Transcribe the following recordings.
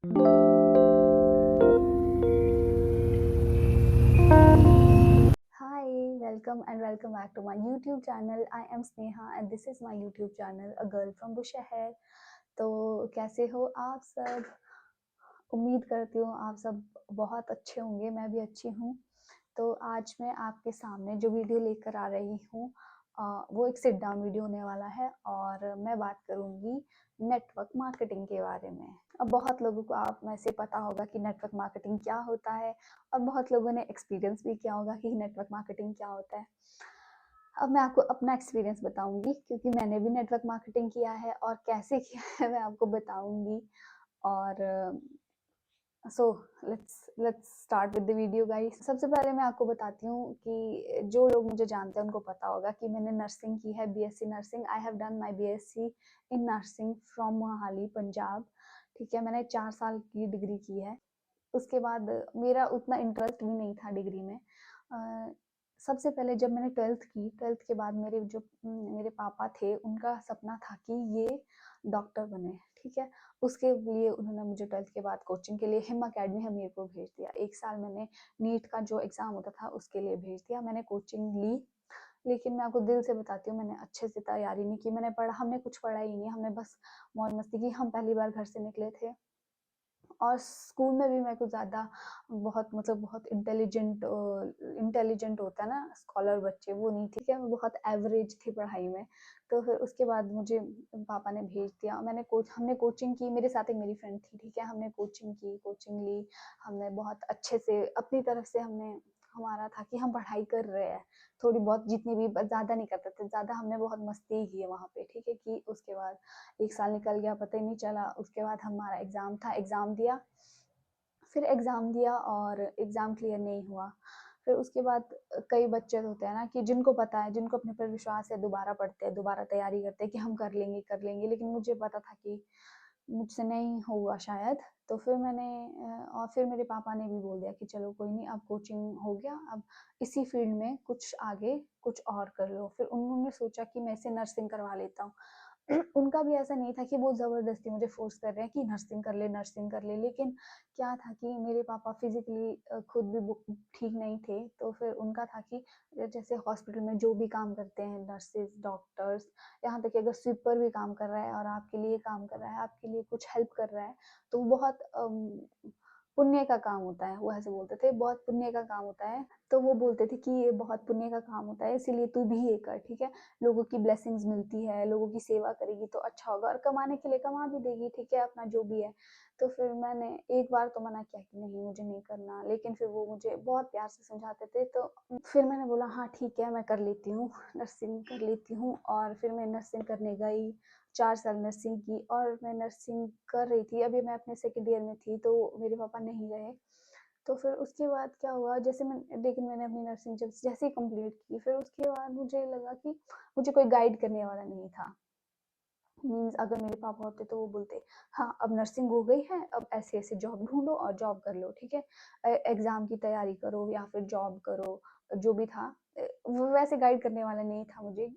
Hi, welcome and welcome back to my YouTube channel. I am Sneha and this is my YouTube channel, A Girl from Bushehr. तो कैसे हो आप सब? उम्मीद करती हूँ आप सब बहुत अच्छे होंगे, मैं भी अच्छी हूँ। तो आज मैं आपके सामने जो वीडियो लेकर आ रही हूँ वो एक सिट डाउन वीडियो होने वाला है और मैं बात करूँगी नेटवर्क मार्केटिंग के बारे में। अब बहुत लोगों को आप में से पता होगा कि नेटवर्क मार्केटिंग क्या होता है और बहुत लोगों ने एक्सपीरियंस भी किया होगा कि नेटवर्क मार्केटिंग क्या होता है। अब मैं आपको अपना एक्सपीरियंस बताऊंगी क्योंकि मैंने भी नेटवर्क मार्केटिंग किया है और कैसे किया है मैं आपको बताऊंगी। और so let's start with the video guys. सबसे पहले मैं आपको बताती हूँ कि जो लोग मुझे जानते हैं उनको पता होगा कि मैंने नर्सिंग की है, BSc nursing. I have done my BSc in nursing from Mohali Punjab. ठीक है, मैंने 4 साल की डिग्री की है। उसके बाद मेरा उतना इंटरेस्ट भी नहीं था डिग्री में। सबसे पहले जब मैंने ट्वेल्थ के बाद मेरे पापा थे, उनका सपना था कि ये डॉक्टर बने। ठीक है, उसके लिए उन्होंने मुझे ट्वेल्थ के बाद कोचिंग के लिए हिम अकेडमी हमीरपुर भेज दिया। 1 साल मैंने नीट का जो एग्ज़ाम होता था उसके लिए भेज दिया। मैंने कोचिंग ली, लेकिन मैं आपको दिल से बताती हूँ मैंने अच्छे से तैयारी नहीं की। हमने कुछ पढ़ा ही नहीं, हमने बस मौज मस्ती की। हम पहली बार घर से निकले थे और स्कूल में भी मैं कुछ ज़्यादा बहुत इंटेलिजेंट होता है ना स्कॉलर बच्चे, वो नहीं थी। ठीक है, मैं बहुत एवरेज थी पढ़ाई में। तो फिर उसके बाद मुझे पापा ने भेज दिया। हमने कोचिंग की, मेरे साथ एक मेरी फ्रेंड थी। ठीक है, हमने कोचिंग ली। हमने बहुत अच्छे से अपनी तरफ से हमारा था कि हम पढ़ाई कर रहे हैं थोड़ी बहुत, जितनी भी, ज़्यादा नहीं करते थे। ज़्यादा हमने बहुत मस्ती ही की है वहाँ पे। ठीक है, कि उसके बाद 1 साल निकल गया, पता ही नहीं चला। उसके बाद हमारा एग्ज़ाम था, एग्ज़ाम दिया और एग्ज़ाम क्लियर नहीं हुआ। फिर उसके बाद कई बच्चे होते हैं ना कि जिनको पता है, जिनको अपने पर विश्वास है, दोबारा पढ़ते हैं, दोबारा तैयारी करते हैं कि हम कर लेंगे। लेकिन मुझे पता था कि मुझसे नहीं होगा शायद। तो फिर और फिर मेरे पापा ने भी बोल दिया कि चलो कोई नहीं, अब कोचिंग हो गया, अब इसी फील्ड में कुछ आगे कुछ और कर लो। फिर उन्होंने सोचा कि मैं इसे नर्सिंग करवा लेता हूँ। उनका भी ऐसा नहीं था कि वो ज़बरदस्ती मुझे फ़ोर्स कर रहे हैं कि नर्सिंग कर ले। लेकिन क्या था कि मेरे पापा फिज़िकली खुद भी ठीक नहीं थे। तो फिर उनका था कि जैसे हॉस्पिटल में जो भी काम करते हैं नर्सेज़, डॉक्टर्स, यहाँ तक कि अगर स्वीपर भी काम कर रहा है और आपके लिए काम कर रहा है, आपके लिए कुछ हेल्प कर रहा है, तो वो बहुत पुण्य का काम होता है। वो ऐसे बोलते थे, बहुत पुण्य का काम होता है। तो वो बोलते थे कि ये बहुत पुण्य का काम होता है, इसीलिए तू भी ये कर। ठीक है, लोगों की ब्लेसिंग्स मिलती है, लोगों की सेवा करेगी तो अच्छा होगा और कमाने के लिए कमा भी देगी। ठीक है, अपना जो भी है। तो फिर मैंने एक बार तो मना किया कि नहीं, मुझे नहीं करना। लेकिन फिर वो मुझे बहुत प्यार से समझाते थे, तो फिर मैंने बोला हाँ ठीक है, मैं कर लेती हूँ, नर्सिंग कर लेती हूँ। और फिर मैं नर्सिंग करने गई। 4 साल नर्सिंग की और मैं नर्सिंग कर रही थी। अभी मैं अपने सेकंड ईयर में थी, तो मेरे पापा नहीं रहे। तो फिर उसके बाद क्या हुआ, लेकिन मैंने अपनी नर्सिंग जैसे ही कंप्लीट की, फिर उसके बाद मुझे लगा कि मुझे कोई गाइड करने वाला नहीं था। मीन्स अगर मेरे पापा होते तो वो बोलते हाँ अब नर्सिंग हो गई है, अब ऐसे ऐसे जॉब ढूंढो और जॉब कर लो। ठीक है, एग्जाम की तैयारी करो या फिर जॉब करो, जो भी था। वो वैसे गाइड करने वाला नहीं था मुझे,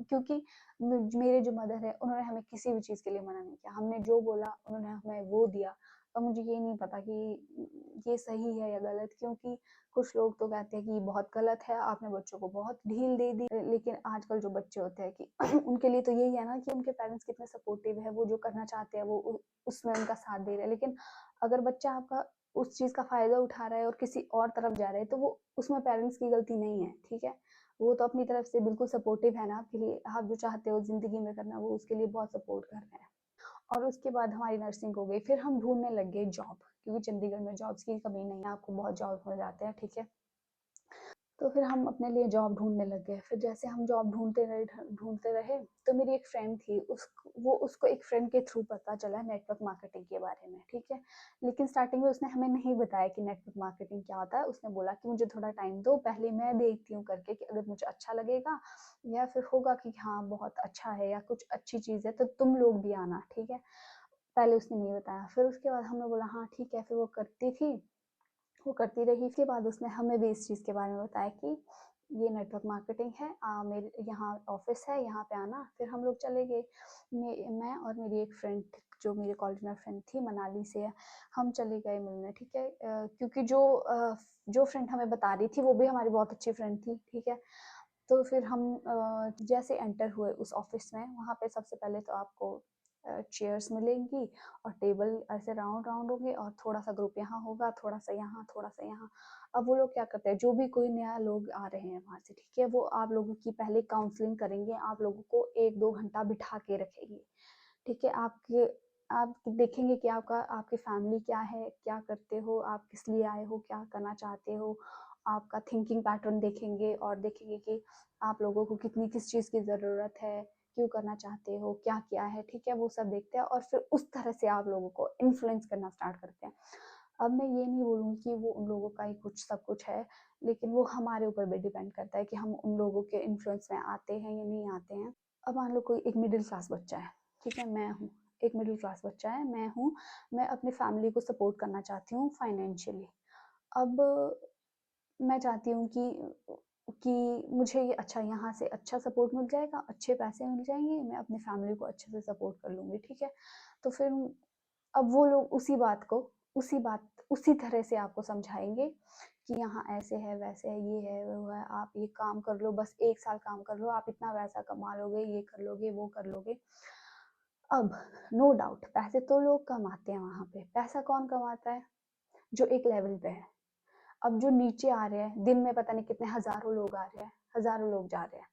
क्योंकि मेरे जो मदर है उन्होंने हमें किसी भी चीज़ के लिए मना नहीं किया। हमने जो बोला उन्होंने हमें वो दिया। और मुझे ये नहीं पता कि ये सही है या गलत, क्योंकि कुछ लोग तो कहते हैं कि बहुत गलत है, आपने बच्चों को बहुत ढील दे दी। लेकिन आजकल जो बच्चे होते हैं कि उनके लिए तो यही है ना कि उनके पेरेंट्स कितने सपोर्टिव है, वो जो करना चाहते हैं वो उसमें उनका साथ दे रहे हैं। लेकिन अगर बच्चा आपका उस चीज़ का फ़ायदा उठा रहा है और किसी और तरफ जा रहा है, तो वो उसमें पेरेंट्स की गलती नहीं है। ठीक है, वो तो अपनी तरफ से बिल्कुल सपोर्टिव है ना आपके लिए, आप जो चाहते हो ज़िंदगी में करना, वो उसके लिए बहुत सपोर्ट कर रहे हैं। और उसके बाद हमारी नर्सिंग हो गई, फिर हम ढूँढने लग गए जॉब, क्योंकि चंडीगढ़ में जॉब्स की कमी नहीं है, आपको बहुत जॉब मिल जाते हैं। ठीक है, तो फिर हम अपने लिए जॉब ढूँढने लग गए। फिर जैसे हम जॉब ढूँढते रहे, तो मेरी एक फ्रेंड थी, उसको एक फ्रेंड के थ्रू पता चला नेटवर्क मार्केटिंग के बारे में। ठीक है, लेकिन स्टार्टिंग में उसने हमें नहीं बताया कि नेटवर्क मार्केटिंग क्या होता है। उसने बोला कि मुझे थोड़ा टाइम दो, पहले मैं देखती हूँ करके कि अगर मुझे अच्छा लगेगा या फिर होगा कि हाँ बहुत अच्छा है या कुछ अच्छी चीज़ है, तो तुम लोग भी आना। ठीक है, पहले उसने नहीं बताया। फिर उसके बाद हमने बोला हाँ ठीक है, फिर वो करती रही। उसके बाद उसने हमें भी इस चीज़ के बारे में बताया कि ये नेटवर्क मार्केटिंग है, मेरे यहाँ ऑफिस है, यहाँ पे आना। फिर हम लोग चले गए, मैं और मेरी एक फ्रेंड जो मेरे कॉलेज में फ्रेंड थी, मनाली से है, हम चले गए मिलने, ठीक है। क्योंकि जो फ्रेंड हमें बता रही थी वो भी हमारी बहुत अच्छी फ्रेंड थी, ठीक है। तो फिर हम जैसे एंटर हुए उस ऑफिस में, वहाँ पे सबसे पहले तो आपको चेयर्स मिलेंगी और टेबल ऐसे राउंड राउंड होंगे, और थोड़ा सा ग्रुप यहाँ होगा, थोड़ा सा यहाँ, थोड़ा सा यहाँ। अब वो लोग क्या करते हैं, जो भी कोई नया लोग आ रहे हैं वहाँ से, ठीक है, वो आप लोगों की पहले काउंसलिंग करेंगे, आप लोगों को 1-2 घंटा बिठा के रखेंगे, ठीक है। आप देखेंगे कि आपकी फैमिली क्या है, क्या करते हो, आप किस लिए आए हो, क्या करना चाहते हो, आपका थिंकिंग पैटर्न देखेंगे, और देखेंगे कि आप लोगों को कितनी किस चीज़ की ज़रूरत है, क्यों करना चाहते हो, क्या किया है, ठीक है, वो सब देखते हैं, और फिर उस तरह से आप लोगों को इन्फ्लुएंस करना स्टार्ट करते हैं। अब मैं ये नहीं बोलूँगी कि वो उन लोगों का ही कुछ सब कुछ है, लेकिन वो हमारे ऊपर भी डिपेंड करता है कि हम उन लोगों के इन्फ्लुएंस में आते हैं या नहीं आते हैं। अब मान लो कोई एक मिडिल क्लास बच्चा है, ठीक है, मैं हूँ, एक मिडिल क्लास बच्चा है, मैं हूँ, मैं अपनी फैमिली को सपोर्ट करना चाहती हूँ फाइनेंशियली। अब मैं चाहती हूँ कि मुझे ये अच्छा, यहाँ से अच्छा सपोर्ट मिल जाएगा, अच्छे पैसे मिल जाएँगे, मैं अपनी फैमिली को अच्छे से सपोर्ट कर लूँगी, ठीक है। तो फिर अब वो लोग उसी तरह से आपको समझाएँगे कि यहाँ ऐसे है, वैसे है, ये है, वो है, आप ये काम कर लो, बस 1 साल काम कर लो, आप इतना पैसा कमा लोगे, ये कर लोगे, वो कर लोगे। अब नो डाउट पैसे तो लोग कमाते हैं वहाँ पे, पैसा कौन कमाता है? जो एक लेवल पे है। अब जो नीचे आ रहे हैं, दिन में पता नहीं कितने हज़ारों लोग आ रहे हैं, हज़ारों लोग जा रहे हैं,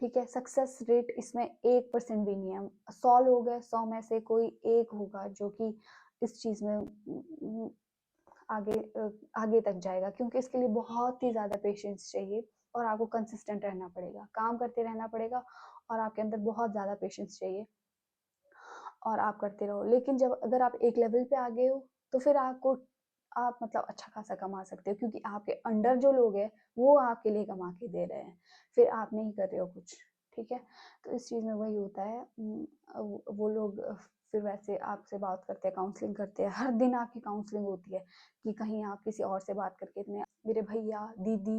ठीक है? सक्सेस रेट इसमें 1% भी नहीं है। 100 लोग हैं, 100 में से कोई एक होगा जो कि इस चीज़ में आगे आगे तक जाएगा, क्योंकि इसके लिए बहुत ही ज़्यादा पेशेंस चाहिए, और आपको कंसिस्टेंट रहना पड़ेगा, काम करते रहना पड़ेगा, और आपके अंदर बहुत ज़्यादा पेशेंस चाहिए, और आप करते रहो। लेकिन जब अगर आप एक लेवल पे आ गए हो, तो फिर आप मतलब अच्छा खासा कमा सकते हो, क्योंकि आपके अंडर जो लोग हैं, वो आपके लिए कमा के दे रहे हैं, फिर आप नहीं कर रहे हो कुछ, ठीक है। तो इस चीज़ में वही होता है, वो लोग फिर वैसे आपसे बात करते हैं, काउंसलिंग करते हैं, हर दिन आपकी काउंसलिंग होती है कि कहीं आप किसी और से बात करके इतने, मेरे भैया, दीदी,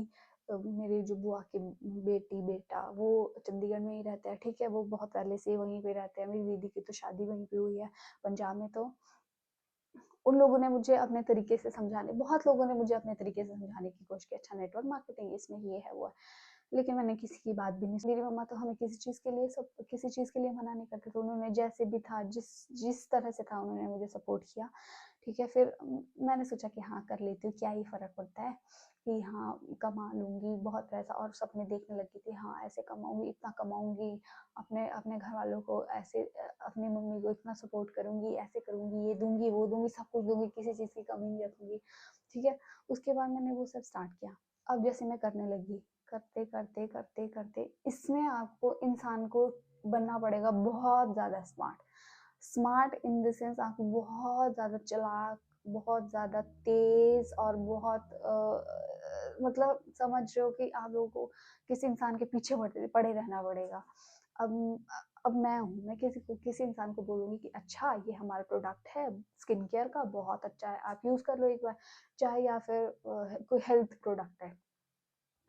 मेरी जो बुआ की बेटी, बेटा, वो चंडीगढ़ में ही रहते हैं, ठीक है, वो बहुत पहले से वहीं पे रहते हैं, मेरी दीदी की तो शादी वहीं पे हुई है पंजाब में। तो उन लोगों ने मुझे अपने तरीके से समझाने बहुत लोगों ने मुझे अपने तरीके से समझाने की कोशिश की, अच्छा नेटवर्क मार्केटिंग इसमें ये है, वो है। लेकिन मैंने किसी की बात भी नहीं सुनी। मेरी मम्मा तो हमें किसी चीज़ के लिए मना नहीं करते थे। उन्होंने जैसे भी था, जिस जिस तरह से था, उन्होंने मुझे सपोर्ट किया, ठीक है। फिर मैंने सोचा कि हाँ, कर लेती हूँ, क्या ही फ़र्क पड़ता है, कि हाँ, कमा लूँगी बहुत पैसा, और सपने देखने लगी थी, हाँ, ऐसे कमाऊँगी, इतना कमाऊँगी, अपने अपने घरवालों को ऐसे अपनी मम्मी को इतना सपोर्ट करूँगी, ऐसे करूँगी, ये दूँगी, वो दूँगी, सब कुछ दूँगी, किसी चीज़ की कमी नहीं रखूँगी, ठीक है। उसके बाद मैंने वो सब स्टार्ट किया। अब जैसे मैं करने लगी, करते, करते, करते, करते, इसमें आपको इंसान को बनना पड़ेगा बहुत ज़्यादा smart. Smart in the sense आपको बहुत ज़्यादा चालाक, बहुत ज़्यादा तेज़, और बहुत मतलब समझ रहे हो कि आप लोगों को किसी इंसान के पीछे पड़े रहना पड़ेगा। अब अब मैं किसी इंसान को बोलूँगी कि अच्छा, ये हमारा प्रोडक्ट है स्किन केयर का, बहुत अच्छा है, आप यूज़ कर लो एक बार, चाहे, या फिर कोई हेल्थ प्रोडक्ट है,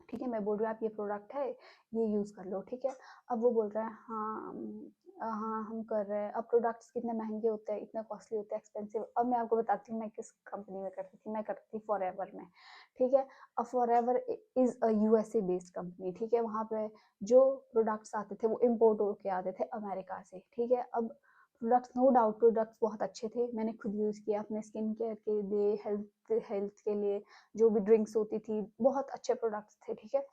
ठीक है, मैं बोल रही हूँ आप ये प्रोडक्ट है, ये यूज़ कर लो, ठीक है। अब वो बोल रहा है हाँ, हाँ, हम कर रहे हैं। अब प्रोडक्ट्स कितने महँगे होते हैं, इतने कॉस्टली होते हैं, एक्सपेंसिव। अब मैं आपको बताती हूँ मैं किस कंपनी में करती थी, मैं करती थी फॉरएवर में, ठीक है। अब forever is a USA based company, ठीक है। वहाँ पे जो प्रोडक्ट्स आते थे वो इम्पोर्ट होके आते थे अमेरिका से, ठीक है। अब प्रोडक्ट्स, नो डाउट प्रोडक्ट्स बहुत अच्छे थे, मैंने खुद यूज़ किया अपने स्किन केयर के लिए, हेल्थ हेल्थ के लिए, जो भी ड्रिंक्स होती थी, बहुत अच्छे प्रोडक्ट्स थे, ठीक है।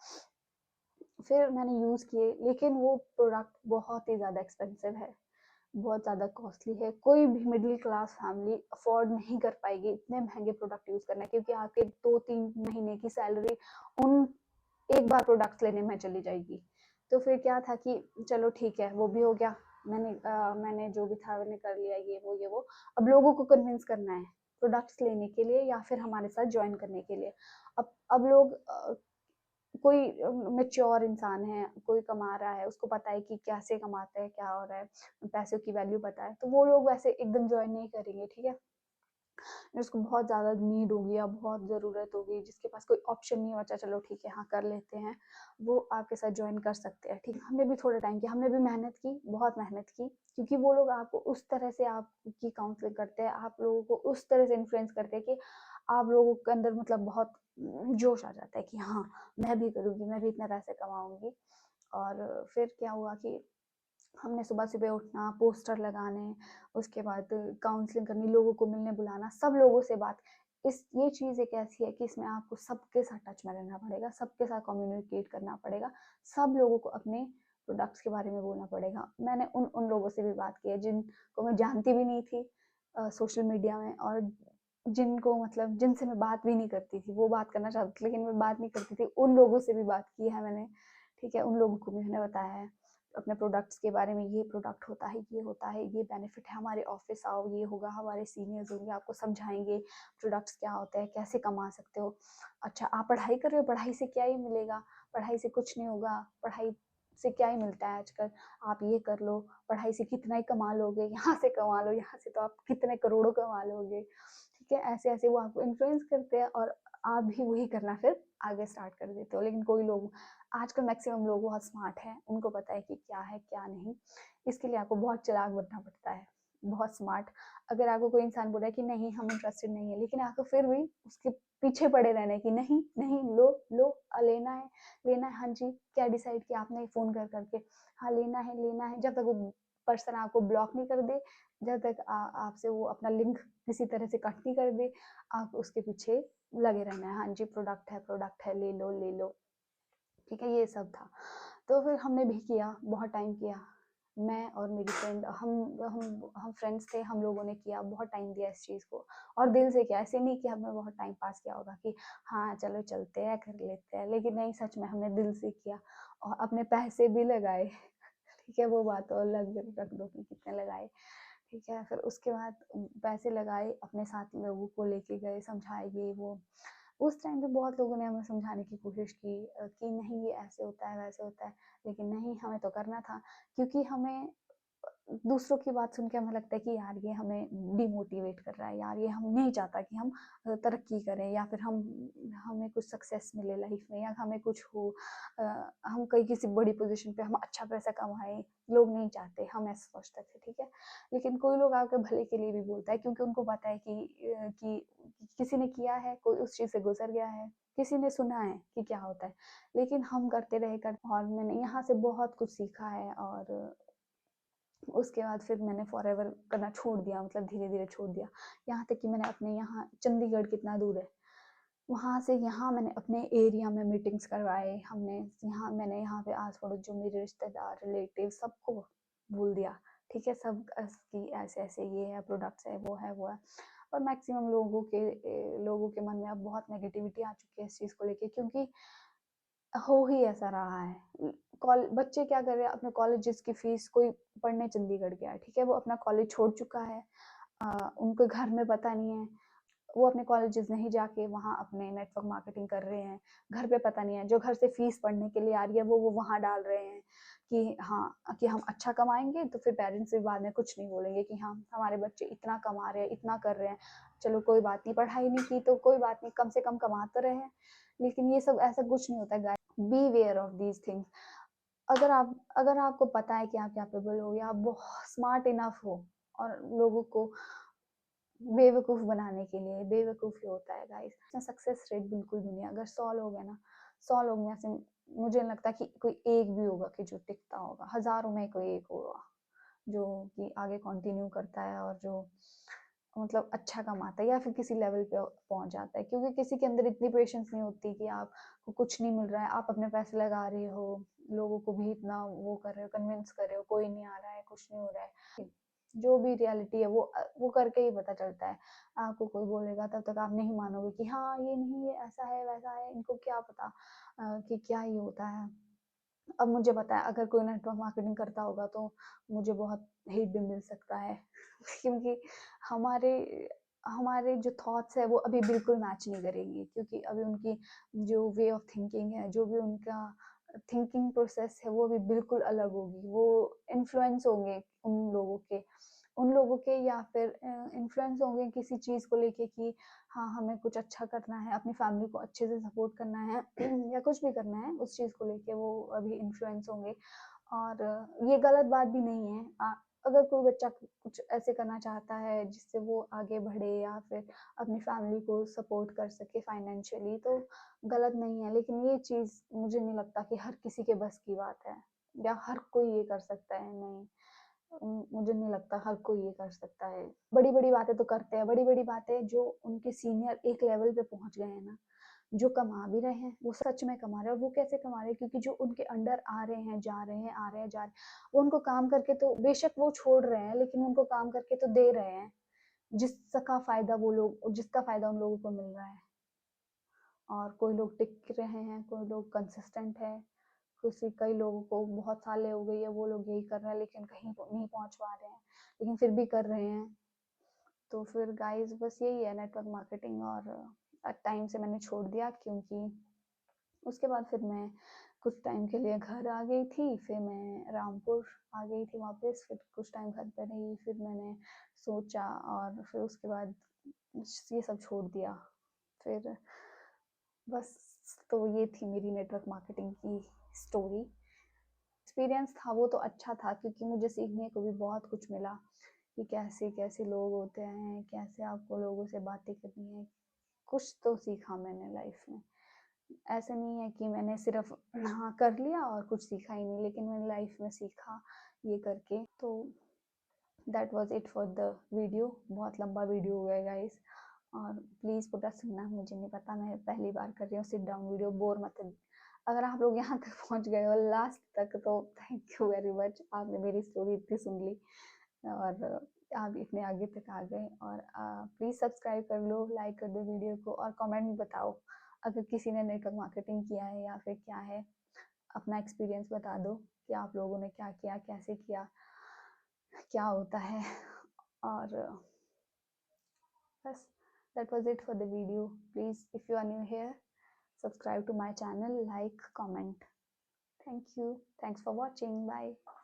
फिर मैंने यूज़ किए, लेकिन वो प्रोडक्ट बहुत ही ज़्यादा एक्सपेंसिव है, बहुत ज़्यादा कॉस्टली है। कोई भी मिडिल क्लास फैमिली अफोर्ड नहीं कर पाएगी इतने महँगे प्रोडक्ट यूज़ करना, क्योंकि आपके 2-3 महीने की सैलरी उन एक बार प्रोडक्ट्स लेने में चली जाएगी। तो फिर क्या था कि चलो ठीक है, वो भी हो गया। मैंने जो भी था मैंने कर लिया, ये वो। अब लोगों को कन्विंस करना है प्रोडक्ट्स लेने के लिए, या फिर हमारे साथ जॉइन करने के लिए। अब लोग कोई मैच्योर इंसान है, कोई कमा रहा है, उसको पता है कि कैसे कमाते हैं, क्या हो रहा है, पैसों की वैल्यू पता है, तो वो लोग वैसे एकदम जॉइन नहीं करेंगे, ठीक है। जिसको बहुत ज़्यादा नीड होगी या बहुत ज़रूरत होगी, जिसके पास कोई ऑप्शन नहीं बचा, चलो ठीक है हाँ कर लेते हैं, वो आपके साथ ज्वाइन कर सकते हैं। ठीक है, हमने भी थोड़ा टाइम किया, हमने भी मेहनत की, बहुत मेहनत की, क्योंकि वो लोग आपको उस तरह से आपकी काउंसलिंग करते हैं, आप लोगों को उस तरह से इन्फ्लुएंस करते हैं कि आप लोगों के अंदर मतलब बहुत जोश आ जाता है कि हाँ मैं भी करूँगी, मैं भी इतने पैसे कमाऊँगी। और फिर क्या हुआ कि हमने सुबह-सुबह उठना, पोस्टर लगाने, उसके बाद काउंसलिंग करनी, लोगों को मिलने बुलाना, सब लोगों से बात। ये चीज़ एक ऐसी है कि इसमें आपको सबके साथ टच में रहना पड़ेगा, सबके साथ कम्युनिकेट करना पड़ेगा, सब लोगों को अपने प्रोडक्ट्स के बारे में बोलना पड़ेगा। मैंने उन उन लोगों से भी बात की है जिनको मैं जानती भी नहीं थी सोशल मीडिया में, और जिनको मतलब जिनसे मैं बात भी नहीं करती थी। वो बात करना चाहते थे लेकिन मैं बात नहीं करती थी, उन लोगों से भी बात की है मैंने, ठीक है? उन लोगों को भी मैंने बताया है अपने प्रोडक्ट्स के बारे में, ये प्रोडक्ट होता है, ये होता है, ये बेनिफिट है, हमारे ऑफिस आओ, ये होगा, हमारे सीनियर्स होंगे, आपको समझाएंगे प्रोडक्ट्स क्या होते हैं, कैसे कमा सकते हो। अच्छा आप पढ़ाई कर रहे हो, पढ़ाई से क्या ही मिलेगा, पढ़ाई से कुछ नहीं होगा, पढ़ाई से क्या ही मिलता है आजकल, आप ये कर लो, पढ़ाई से कितना ही कमा लोगे, यहाँ से कमा लो, यहाँ से तो आप कितने करोड़ों कमा लोगे, ठीक है? ऐसे ऐसे वो आपको इन्फ्लुएंस करते हैं और आप भी वही करना फिर आगे स्टार्ट कर देते हो। लेकिन कोई लोग, आजकल मैक्सिमम लोग बहुत स्मार्ट हैं, उनको पता है कि क्या है क्या नहीं, इसके लिए आपको बहुत चालाक बनना पड़ता है, बहुत स्मार्ट। अगर आपको कोई इंसान बोल रहा है कि नहीं हम इंटरेस्टेड नहीं है, लेकिन आपको फिर भी उसके पीछे पड़े रहना है कि नहीं नहीं लो लो, लेना है लेना है, हाँ जी क्या डिसाइड किया आपने, फोन कर करके, हाँ लेना है, जब तक वो पर्सन आपको ब्लॉक नहीं कर दे, जब तक आपसे वो अपना लिंक किसी तरह से कट नहीं कर दे, आप उसके पीछे लगे रहना है, हाँ जी प्रोडक्ट है, ले लो ले लो, ठीक है? ये सब था। तो फिर हमने भी किया, बहुत टाइम किया। मैं और मेरी फ्रेंड, हम फ्रेंड्स थे, हम लोगों ने किया, बहुत टाइम दिया इस चीज़ को, और दिल से किया, ऐसे नहीं कि हमने बहुत टाइम पास किया होगा कि हाँ, चलो चलते हैं, कर लेते हैं, लेकिन नहीं सच में हमने दिल से किया और अपने पैसे भी लगाए, ठीक है? वो बात और अलग रख दो कि कितने लगाए, ठीक है? फिर उसके बाद पैसे लगाए, अपने साथ लोगों को लेके गए, समझाए ये वो। उस टाइम पे बहुत लोगों ने हमें समझाने की कोशिश की कि नहीं ये ऐसे होता है, वैसे होता है, लेकिन नहीं हमें तो करना था, क्योंकि हमें दूसरों की बात सुन के हमें लगता है कि यार ये हमें डिमोटिवेट कर रहा है, यार ये हम नहीं चाहता कि हम तरक्की करें या फिर हम हमें कुछ सक्सेस मिले लाइफ में या हमें कुछ हो, हम कहीं किसी बड़ी पोजीशन पे हम अच्छा पैसा कमाएं, लोग नहीं चाहते, हम ऐसा सोचते थे, ठीक है? लेकिन कोई लोग आपके भले के लिए भी बोलता है, क्योंकि उनको पता है कि किसी ने किया है, कोई उस चीज से गुजर गया है, किसी ने सुना है कि क्या होता है, लेकिन हम करते रहे और मैंने यहाँ से बहुत कुछ सीखा है। और उसके बाद फिर मैंने फॉरएवर करना छोड़ दिया, मतलब धीरे-धीरे छोड़ दिया। यहाँ तक कि मैंने अपने यहाँ चंडीगढ़ कितना दूर है, वहाँ से यहाँ मैंने अपने एरिया में मीटिंग्स करवाए, मैंने यहाँ पे आस-पड़ोस जो मेरे रिश्तेदार, रिलेटिव सबको बोल दिया, ठीक है? सब कि ऐसे-ऐसे ये है, प्रोडक्ट्स है, वो है। और मैक्सिमम लोगों के मन में अब बहुत नेगेटिविटी आ चुकी है इस चीज़ को लेके, क्योंकि हो ही ऐसा रहा है। बच्चे क्या कर रहे हैं, अपने कॉलेजेस की फीस, कोई पढ़ने चंडीगढ़ गया है, ठीक है? वो अपना कॉलेज छोड़ चुका है, उनको घर में पता नहीं है, वो अपने कॉलेजेस नहीं जाके वहाँ अपने नेटवर्क मार्केटिंग कर रहे हैं, घर पे पता नहीं है, जो घर से फीस पढ़ने के लिए आ रही है वो वहाँ डाल रहे हैं कि हाँ, कि हम अच्छा कमाएँगे तो फिर पेरेंट्स भी बाद में कुछ नहीं बोलेंगे कि हाँ, हमारे बच्चे इतना कमा रहे हैं, इतना कर रहे हैं, चलो कोई बात नहीं, पढ़ाई नहीं की तो कोई बात नहीं, कम से कम कमा तो रहे हैं। लेकिन ये सब ऐसा कुछ नहीं होता है guys, be aware of these things. अगर आपको पता है कि आप कैपेबल हो या आप बहुत स्मार्ट इनफ हो, और लोगों को बेवकूफ़ बनाने के लिए, बेवकूफ़ ही होता है गाइस। इसमें सक्सेस रेट बिल्कुल भी नहीं है। अगर 100 लोग हैं ना, 100 लोग में से मुझे नहीं लगता कि कोई एक भी होगा कि जो टिकता होगा। हज़ारों में कोई एक होगा, जो कि आगे कंटिन्यू करता है और जो मतलब अच्छा कमाता है या फिर किसी लेवल पे पहुँच जाता है। क्योंकि किसी के अंदर इतनी पेशेंस नहीं होती कि आपको कुछ नहीं मिल रहा है, आप अपने पैसे लगा रहे हो, लोगों को भी इतना वो कर रहे हो, कन्विंस कर रहे हो, कोई नहीं आ रहा है, कुछ नहीं हो रहा है। जो भी रियलिटी है वो करके ही पता चलता है। आपको कोई बोलेगा तब तक आप नहीं मानोगे कि हाँ, ये नहीं, ये ऐसा है, वैसा है, इनको क्या पता कि क्या ही होता है। अब मुझे पता है अगर कोई नेटवर्क मार्केटिंग करता होगा तो मुझे बहुत हेट भी मिल सकता है क्योंकि हमारे हमारे जो थॉट्स है वो अभी बिल्कुल मैच नहीं करेंगे, क्योंकि अभी उनकी जो वे ऑफ थिंकिंग है, जो भी उनका थिंकिंग प्रोसेस है, वो अभी बिल्कुल अलग होगी। वो इन्फ्लुएंस होंगे उन लोगों के उन लोगों के या फिर इन्फ्लुएंस होंगे किसी चीज़ को लेके कि हाँ, हमें कुछ अच्छा करना है, अपनी फैमिली को अच्छे से सपोर्ट करना है या कुछ भी करना है, उस चीज़ को लेके वो अभी इन्फ्लुएंस होंगे। और ये गलत बात भी नहीं है। अगर कोई बच्चा कुछ ऐसे करना चाहता है जिससे वो आगे बढ़े या फिर अपनी फैमिली को सपोर्ट कर सके फाइनेंशियली, तो गलत नहीं है। लेकिन ये चीज़ मुझे नहीं लगता कि हर किसी के बस की बात है या हर कोई ये कर सकता है, नहीं। मुझे नहीं लगता हर कोई ये कर सकता है। बड़ी-बड़ी बातें तो करते हैं, बड़ी-बड़ी बातें जो उनके सीनियर एक लेवल पे पहुँच गए हैं ना, जो कमा भी रहे हैं, वो सच में कमा रहे हैं। और वो कैसे कमा रहे हैं? क्योंकि जो उनके अंडर आ रहे हैं, जा रहे हैं, आ रहे हैं, जा रहे हैं, वो उनको काम करके तो बेशक वो छोड़ रहे हैं, लेकिन उनको काम करके तो दे रहे हैं, जिसका फ़ायदा उन लोगों को मिल रहा है। और कोई लोग टिक रहे हैं, कोई लोग कंसिस्टेंट है, कई लोगों को बहुत सालें हो गई है, वो लोग यही कर रहे हैं, लेकिन कहीं नहीं पहुँच पा रहे हैं, लेकिन फिर भी कर रहे हैं। तो फिर गाइज़ बस यही है नेटवर्क मार्केटिंग। और टाइम से मैंने छोड़ दिया, क्योंकि उसके बाद फिर मैं कुछ टाइम के लिए घर आ गई थी, फिर मैं रामपुर आ गई थी वापस, फिर कुछ टाइम घर पे रही, फिर मैंने सोचा और फिर उसके बाद ये सब छोड़ दिया। फिर बस, तो ये थी मेरी नेटवर्क मार्केटिंग की स्टोरी। एक्सपीरियंस था वो तो अच्छा था, क्योंकि मुझे सीखने को भी बहुत कुछ मिला कि कैसे-कैसे लोग होते हैं, कैसे आपको लोगों से बातें करनी है। कुछ तो सीखा मैंने लाइफ में। ऐसा नहीं है कि मैंने सिर्फ हाँ, कर लिया और कुछ सीखा ही नहीं, लेकिन मैंने लाइफ में सीखा ये करके। तो that was it for the video. बहुत लंबा वीडियो हो गया गाइस, और प्लीज़ पूरा सुनना। मुझे नहीं पता, मैं पहली बार कर रही हूँ सिट डाउन वीडियो, बोर मत। अगर आप लोग यहाँ तक पहुँच गए हो लास्ट तक, तो थैंक यू वेरी मच, आपने मेरी स्टोरी इतनी सुन ली और आप इतने आगे तक आ गए। और प्लीज़ सब्सक्राइब कर लो, लाइक कर दो वीडियो को, और कमेंट में बताओ अगर किसी ने नेटवर्क मार्केटिंग किया है या फिर क्या है, अपना एक्सपीरियंस बता दो कि आप लोगों ने क्या किया, कैसे किया, क्या होता है। और बस, that was it for the video. Please, if you are new here, subscribe to my channel, like, comment. Thank you. Thanks for watching. Bye.